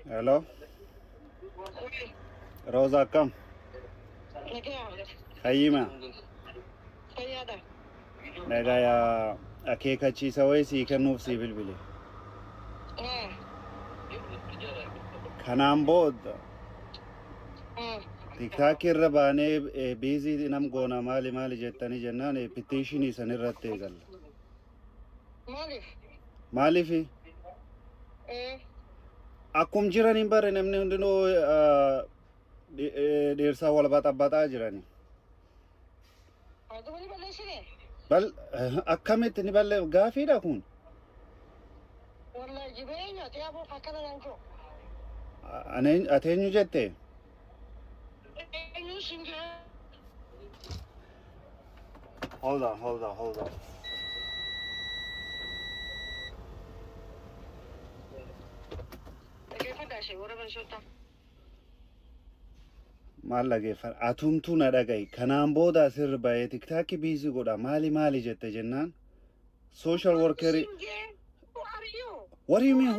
Hello, Rosa kam. Hayyima. Nagaa akeekachiisa wayii sii kennuuf sii bilbile. Kanaan booda TikTok irra baanee biizii nam goona maali jettanii jennaan petitionii san irratti eegalla. Maaliif? Akkum jiraniin bare namni hundinuu dheersaa wal baxaxaxaa jirani. Bal akkamitti ni balle gaafiidha kun? Wallahi jibeenya tiyaaboo akkana nan ko. Ateenyu jette? Eenyu singe. Hold on. Maal lageeffadha? Atumtuu na dhaga'i. Kanaan booda asirra bahee TikTok biizii godha. Maali jette jennaan? Social worker. Who are you? What do you mean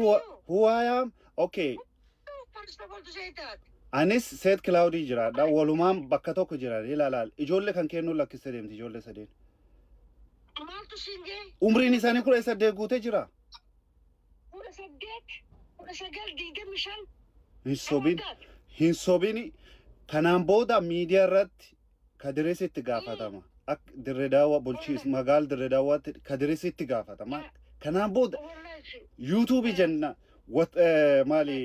who I am? Okay. First of all to say that. Anis Seet Cloudii jiraadha. Walumaan bakka tokko jiran. Ilaalaal. Ijoollee kan kennu lakkiste deemti ijoollee sadeen. Maaltu singe? Umriin isaanii 18 guutee jira. 19 Hin sobini. Kanaan booda miidiyaa irratti Kadireesitti gaafatama. Akka Dirree Daawwaa bulchiis magaal Dirree Daawwaatti Kadireesitti gaafatama. Kanaan booda YouTube jenna maali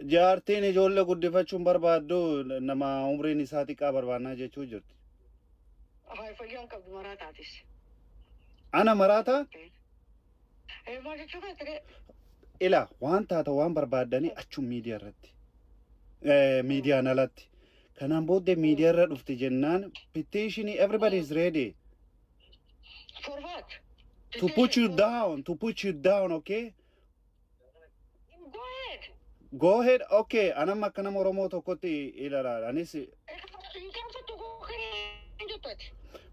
jaartiin ijoollee guddifachuun barbaaddu nama umriin isaa xiqqaa barbaannaa jechuu jirti. Fayyaan qabdu maraataatis. Ana maraata? Maal jechuu feetere? Ila waan taata waan barbaaddanii achuma miidiyaa irratti. Miidiyaan alatti. Kanaan booddee miidiyaa irra dhufti jennaan petition everybody is ready. For what? To put you down, okay? Go ahead, okay. Anam akka nama Oromoo tokkotti ilaala. Anis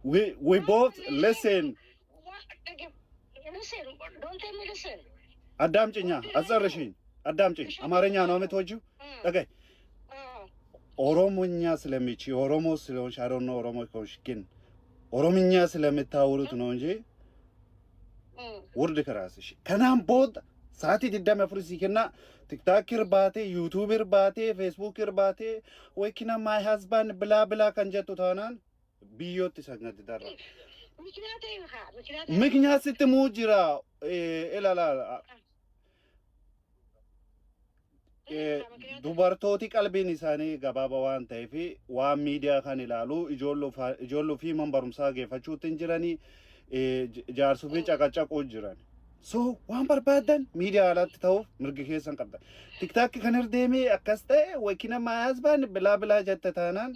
we both listen. Listen, don't tell me listen. አዳምጪኛ አጸርሽኝ አዳምጪኝ አማርኛ ነው የምትወጂው ጠገይ ኦሮሞኛ ስለሚቺ ኦሮሞ ስለሆንሽ አሮን ነው ኦሮሞ ከሆንሽ ግን ኦሮምኛ ስለምታወሩት ነው እንጂ ውርድ ከራስሽ ከናም ቦድ ሳቲ ድዳም አፍሪሲከና ቲክቶክ irbaate ዩቲዩብ irbaate ፌስቡክ irbaate ወይኪና ማይ ሃዝባንድ ብላ ከንጀቱ ታናን ቢዮት ሰግነት ዳራ ምክንያት ስትሙ ጅራ ኤላላ dubartooti qalbiin isaanii gabaaba waan ta'eef waan miidiyaa kan ilaalu ijoolluu fi barumsaa geeffachuutti hin jiranii jaarsuu fi caqacaquu jiran. So waan barbaadan miidiyaa alatti ta'uuf mirgi keessan qabda. TikTok kan irdeemee akkas ta'e waykina maayasbaan bilaa jette taanaan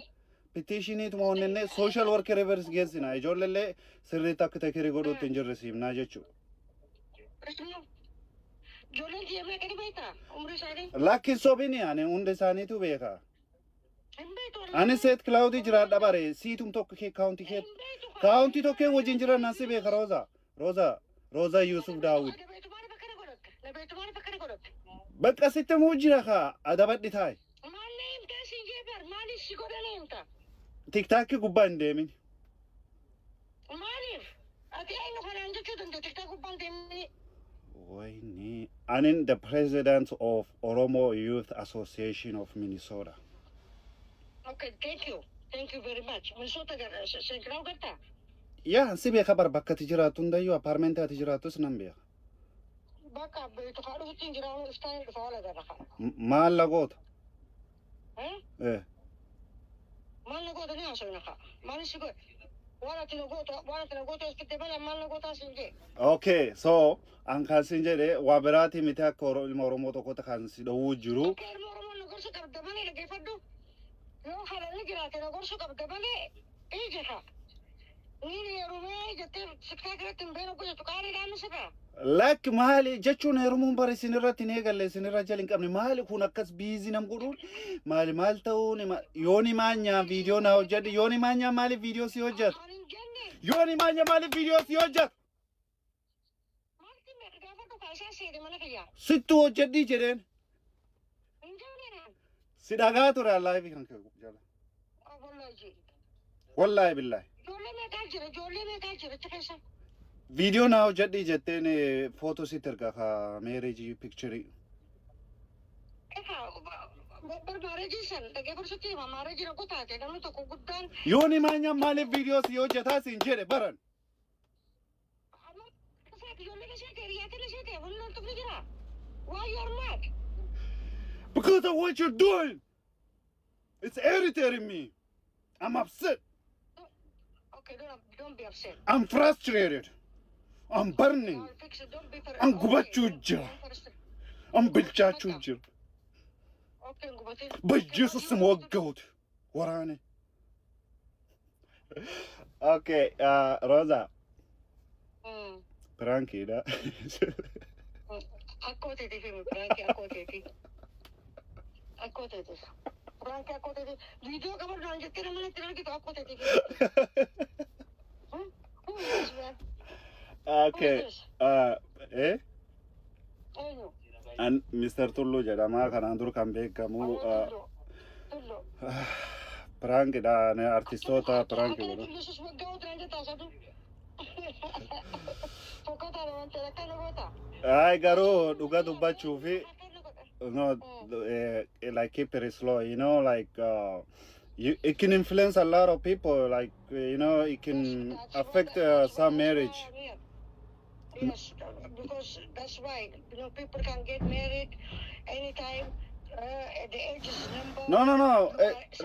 petitionituma onnenne social worker reverse geessina ijoollee sirriitti akka tekirii godhuutti hin jirrisiifnaa jechuudha. Jolen dia me kadi baita umri sari lakki sobini ane unde sanitu beka ane Seet Cloudii jiraadha bare siitum tokko ke county tokko wajin jira nasi beka Rosa Yusuf Daawud bakka sitte mu jira ka adabadhi taay malim kasi jeber mali sigodalemta TikTok gubbaa indeemin malim ati ayno faranja chudunde TikTok gubbaa indeemin Wayne, I'm the president of Oromo Youth Association of Minnesota. Okay, thank you very much. Minnesota se graugarta. Yeah, sibe khabar bakka tijiratu ndayo apartment tijiratu snambia. Bakka beetu khadu tinjiraw style fawala garaka. Maal lagot? Maal lagot ni asona kha. Maal sigo. Wala tinagoto iskitebala maal lagot asinje. Okay, so an kan sinjede wa berati mita ko Oromo to kota kan si do wujuru. Oromo no gorso kabdamane lage faddu. Yo halal girate no gorso kabdamane ejeha. Ni rume jette sikkagratin beno ko tukare damsaka. Lak mahali jechuun heerumuun bare sinirratti ne galle sinirra jalin qabne mahali kun akkas biizi nam godhuun maal ta'uun yooni maanya viidiyoo na hojjedhe yooni maanya maali viidiyoo si hojjetu yooni maanya maali viidiyoo si hojjetu Isa sede mana kiyya. Sittu hojjedhii jedheen. Injaalina. Si dhagaa ture live kan kee jala. Wallahi. Wallahi billahi. Ijoollee meeqaa jira achi keessa? Video naa hojjedhii jetteen photo sit erga ka marriage picture. Marriage san dhagee gorsatti hima marriage rakkoo taate namni tokko guddaan. Yooni maanya maaliif video si hojjetaa siin jedhe baran. Why you're mad? Because of what you're doing. It's irritating me. I'm upset. Okay, don't be upset. I'm frustrated. I'm burning. I'll fix it. Don't be for I'm gubachuu jira. I'm bilchaachuu jira. Okay, gubate. በኢየሱስ ስም ወገውት ወራኔ Okay, Rosa. Pranky da. Akkooteti fi pranky akkooteti. Akkooteti. Pranky akkooteti. Video qabadhaan jettee nama natti argitu akkooteti. Who is this man? Okay. Eh? Eenyu? And Mr. Tullu jedhama kanaan dur kan beekamu Tullu. prank da ne artistoota prank godhu. Yesus waggaa utraan jettaa sadu. Fokkataadha wanta akkana goota. Ay garuu dhuga dubbachuu fi no like keep it slow, you know, like it can influence a lot of people, like you know, it can affect some marriage. Yes, because that's why, you know, people can get married anytime. The age is number. No.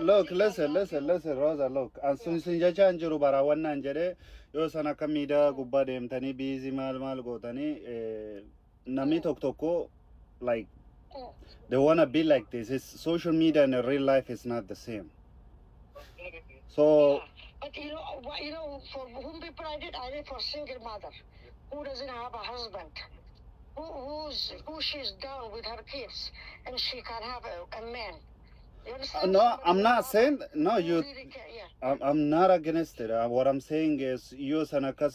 Look, listen, Rosa, look. As soon as you change your barawan nanjere, yo sana kamida gubba demtani busy mal gotani. Nami toko, like they wanna be like this. It's social media and real life is not the same. So. But you know, for whom people I did for single mother who doesn't have a husband. Who she's down with her kids and she can have a man. You understand? No, I'm not saying no. You, really care, yeah. I'm not against it. What I'm saying is, you sanaka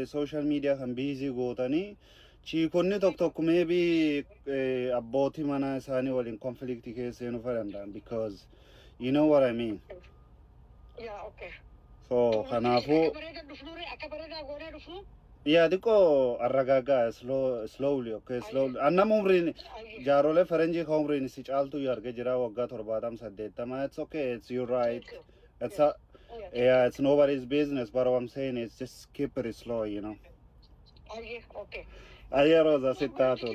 social media can busy go tani. Chikonni tok maybe abboti mana isani wal in conflict case you know because you know what I mean. Yeah, okay. So kanafu. Yeah, diko arragaga slowly, okay, slowly. Anna mumrin jarole faranji khomrin si chaltu yarge jira wagga thorbadam saddetama. It's okay, it's your right. It's yeah, it's nobody's business, but what I'm saying is just keep it slow, you know. Okay. Ayer Rosa sitato.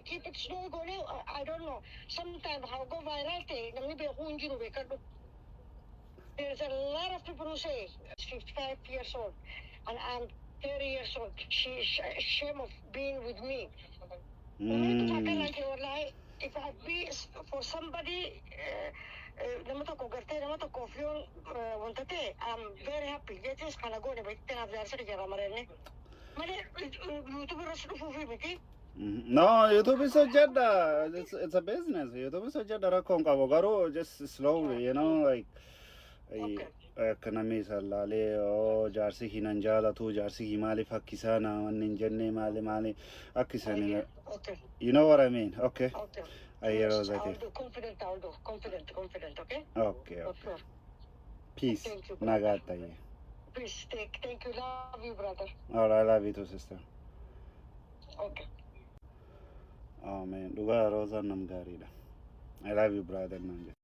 Keep it slow, go now. I don't know. Sometimes how go viral there's a lot of people who say it's 55 years old and I'm 30 years old. She's ashamed of being with me. If I be for somebody, I'm very happy. This kind of going No, YouTube is a jada. It's a business. YouTube is a jada. Rakon kavogaro just slowly, you know, like. Kanami salale o jarsi hinanjala tu jarsi himali fakisana ninjenne mali akisani. Okay. You know what I mean? Okay. Okay. Ayer Yes, Rosa. I'll do. Confident, okay? Okay. Okay. Peace. Thank you, Nagata ye. Please, thank you. Love you, brother. All right, I love you too, sister. Okay. Oh man, Duga Rosa Namgarida. I love you, brother.